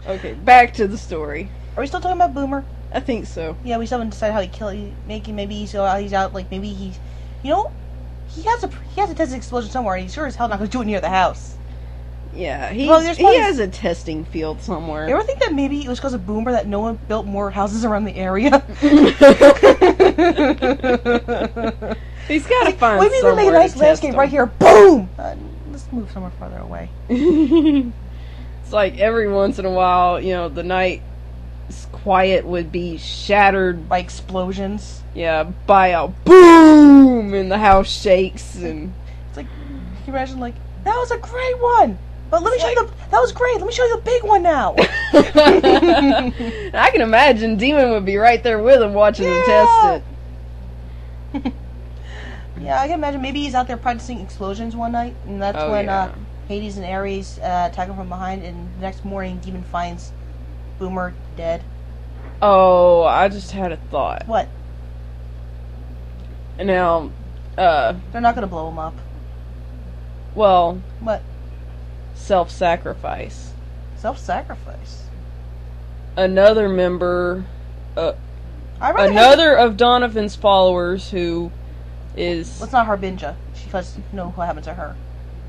Okay, back to the story. Are we still talking about Boomer? I think so. Yeah, we still haven't decided how to kill it. Maybe he's out, like, maybe he's... You know, he has a test explosion somewhere, and he's sure as hell not going to do it near the house. Yeah, he probably... has a testing field somewhere. You ever think that maybe it was because of Boomer that no one built more houses around the area? He's got to find maybe we make a nice landscape right here. Boom! Let's move somewhere farther away. It's like every once in a while, you know, the night's quiet would be shattered by explosions. Yeah, by a boom, and the house shakes, and it's like, can you imagine, like, that was a great one, but let me show you that was great. Let me show you the big one now. I can imagine Demon would be right there with him, watching him test it. Yeah, I can imagine maybe he's out there practicing explosions one night, and that's when Hades and Ares attack him from behind, and the next morning Demon finds Boomer dead. Oh, I just had a thought. What? Now, they're not gonna blow him up. Well, what? Self-sacrifice. Self-sacrifice. Another member, another of Donovan's followers who is... Well, it's not Harbinja. She doesn't know what happened to her.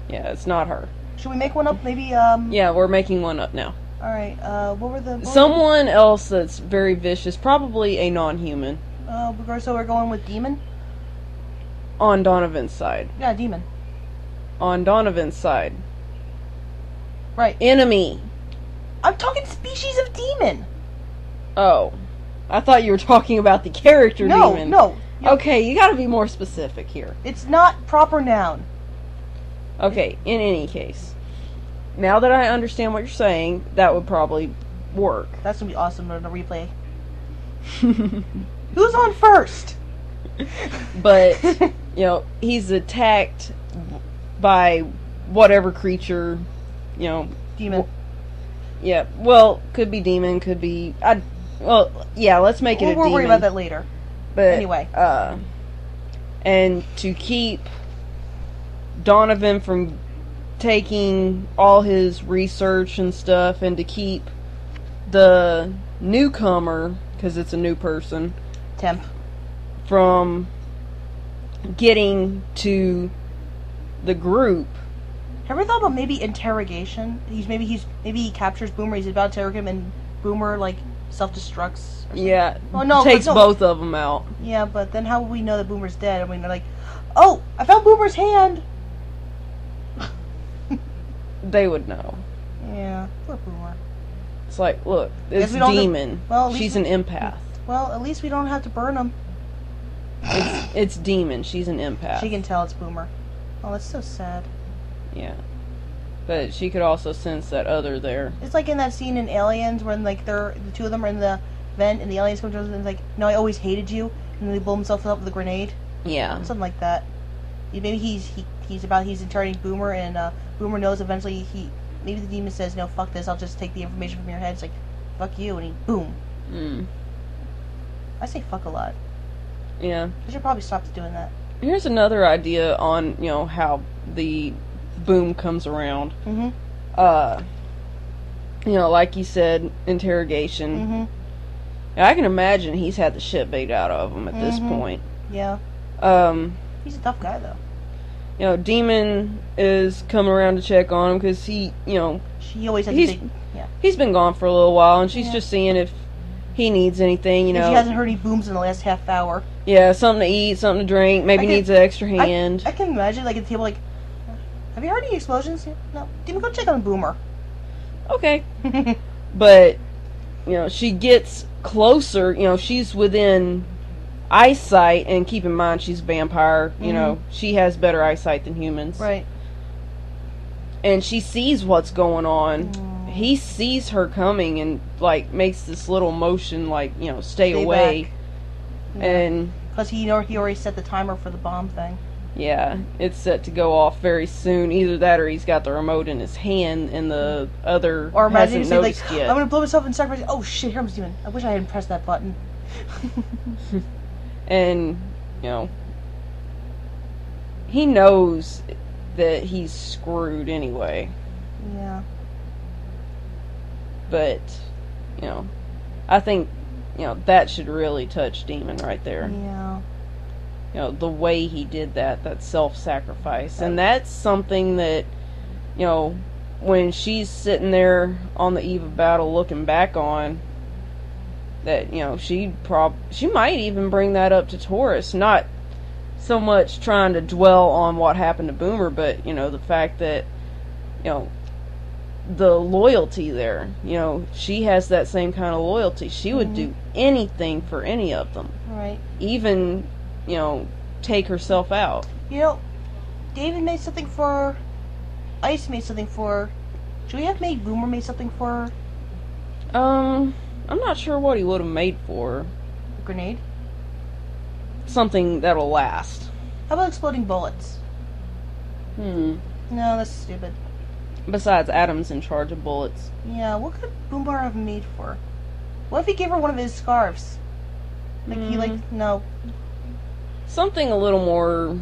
Yeah, it's not her. Should we make one up? Maybe, Yeah, we're making one up now. Alright, what were the... Someone else that's very vicious, probably a non-human. So we're going with Demon? On Donovan's side. Yeah, Demon. On Donovan's side. Right. Enemy. I'm talking species of demon. Oh. I thought you were talking about the character demon. No. Okay, you gotta be more specific here. It's not proper noun. Okay, in any case. Now that I understand what you're saying, that would probably work. That's gonna be awesome on the replay. Who's on first? But, you know, he's attacked by whatever creature, you know. Demon. Yeah, well, could be demon, could be... yeah, let's make it a demon. We'll worry about that later. But, anyway. And to keep Donovan from taking all his research and stuff, and to keep the newcomer, because it's a new person... Temp. From getting to the group. Have you ever thought about maybe interrogation? Maybe he captures Boomer. He's about to interrogate him, and Boomer like self-destructs. Yeah. Takes both of them out. Yeah, but then how would we know that Boomer's dead? I mean, they're like, oh, I found Boomer's hand. They would know. Yeah, poor Boomer. It's like, look, it's Demon. Well, she's an empath. Well, at least we don't have to burn him. It's Demon. She's an empath. She can tell it's Boomer. Oh, that's so sad. Yeah. But she could also sense that other there. It's like in that scene in Aliens when like the two of them are in the vent and the aliens come to us and it's like, no, I always hated you, and then they blow himself up with a grenade. Yeah. Something like that. Maybe he's interrogating Boomer, and Boomer knows eventually maybe the demon says, no, fuck this, I'll just take the information from your head. It's like, fuck you, and he boom. I say fuck a lot. Yeah. I should probably stop doing that. Here's another idea on, you know, how the boom comes around. Mm-hmm. You know, like you said, interrogation. Mm-hmm. And I can imagine he's had the shit beat out of him at this point. Yeah. He's a tough guy, though. You know, Demon is coming around to check on him because he, you know... She always has He's been gone for a little while, and she's just seeing if he needs anything, you know. She hasn't heard any booms in the last half hour. Yeah, something to eat, something to drink, maybe needs an extra hand. I can imagine, like, at the table, like, have you heard any explosions? No. Demon, go check on Boomer. Okay. But, you know, she gets closer, you know, she's within eyesight, and keep in mind she's a vampire, you know, she has better eyesight than humans. Right. And she sees what's going on. He sees her coming and, like, makes this little motion, like, you know, stay away. Yeah. And... Because he already set the timer for the bomb thing. Yeah, it's set to go off very soon. Either that or he's got the remote in his hand and the other or imagine hasn't noticed like, yet. I'm going to blow myself in sacrifice. Oh shit, here comes Demon. I wish I hadn't pressed that button. And, you know, he knows that he's screwed anyway. Yeah. But, I think, that should really touch Demon right there. Yeah. The way he did that self-sacrifice. And that's something that, when she's sitting there on the eve of battle looking back on, that, she might even bring that up to Taurus. Not so much trying to dwell on what happened to Boomer, but, the fact that, the loyalty there. She has that same kind of loyalty. She would do anything for any of them. Right. Even, take herself out. David made something for her. Ice made something for her. Should we have made Boomer made something for her? I'm not sure what he would have made for her. A grenade? Something that'll last. How about exploding bullets? No, that's stupid. Besides, Adam's in charge of bullets. Yeah, what could Boomer have made for her? What if he gave her one of his scarves? No. Something a little more...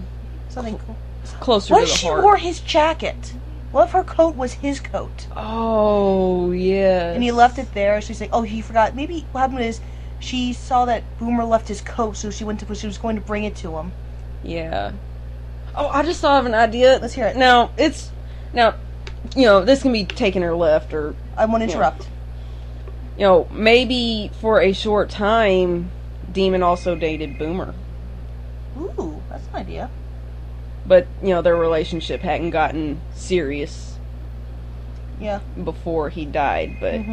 Something cool. Closer What to if the she heart. wore his jacket? What if her coat was his coat? Oh, yeah. And he left it there, so he's like, oh, he forgot. Maybe what happened is she saw that Boomer left his coat, so she was going to bring it to him. Yeah. Oh, I just thought of an idea. Let's hear it. Now, this can be taken or left, or... I won't interrupt. Maybe for a short time, Demon also dated Boomer. Ooh, that's an idea. But, their relationship hadn't gotten serious. Yeah. Before he died, but,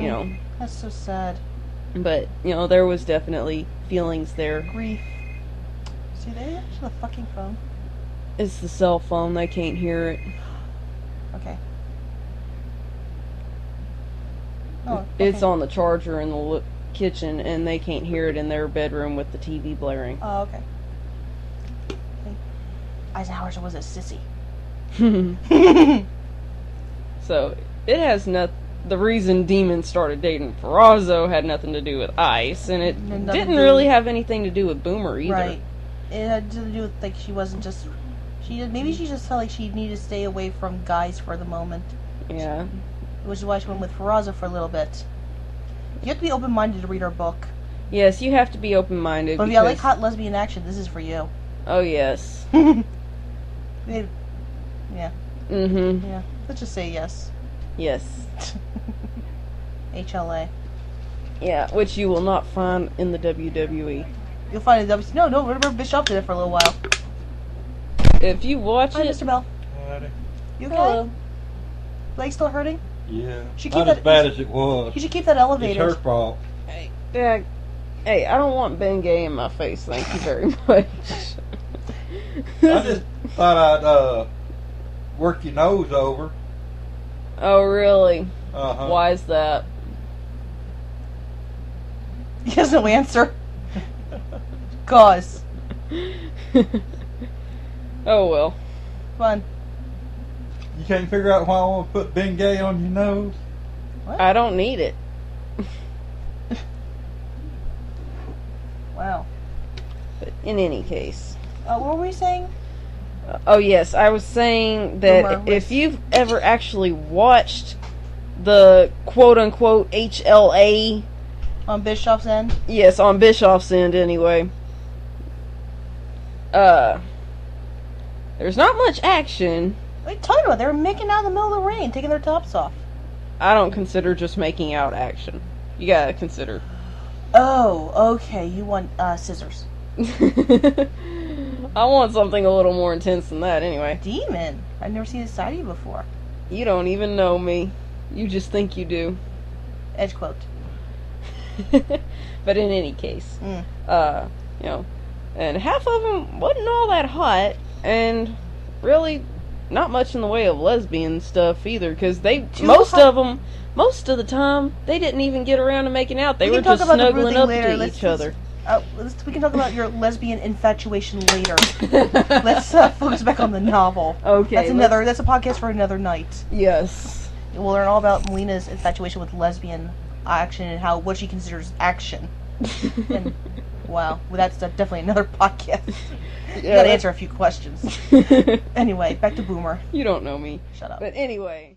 That's so sad. But, there was definitely feelings there. Grief. See, they answer the fucking phone. It's the cell phone, they can't hear it. Okay. Oh, okay. It's on the charger in the kitchen, and they can't hear it in their bedroom with the TV blaring. Oh, okay. Eisenhower was a sissy. So, it has the reason Demon started dating Ferrazzo had nothing to do with Ice, and it didn't really have anything to do with Boomer either. Right. It had to do with, she wasn't just... Maybe she just felt like she needed to stay away from guys for the moment. Yeah. Which is why she went with Ferrazzo for a little bit. You have to be open-minded to read our book. Yes, you have to be open-minded. But if you like hot lesbian action, this is for you. Oh, yes. Yeah. Yeah. Let's just say yes. Yes. HLA. Yeah, which you will not find in the WWE. You'll find it in the No, remember Bishop did it for a little while. If you watch Hi, it... Mr. Bell. Howdy. You okay? Hello. Leg still hurting? Yeah. Should Not as bad as it was. You should keep that elevated. It's her fault. Hey, Dad. Hey, I don't want Ben Gay in my face, thank you very much. I just thought I'd work your nose over. Oh, really? Uh-huh. Why is that? He has no answer. Cause. Oh, well. Fun. You can't figure out why I want to put Bengay on your nose? What? I don't need it. Wow. But in any case. What were we saying? Oh, yes. I was saying that if you've ever actually watched the quote-unquote HLA... On Bischoff's end? Yes, on Bischoff's end, anyway. There's not much action. What are you talking about? They were making out in the middle of the rain, taking their tops off. I don't consider just making out action. You gotta consider. Oh, okay. You want scissors. I want something a little more intense than that, anyway. Demon. I've never seen this side of you before. You don't even know me. You just think you do. Edge quote. But in any case, and half of them wasn't all that hot, and really not much in the way of lesbian stuff either, because most of the time, they didn't even get around to making out. They were just snuggling up to each other. We can talk about your lesbian infatuation later. Let's focus back on the novel. Okay. That's a podcast for another night. Yes. We'll learn all about Melina's infatuation with lesbian action and what she considers action. And wow, well, that's definitely another podcast. You gotta answer a few questions. Anyway, back to Boomer. You don't know me. Shut up. But anyway.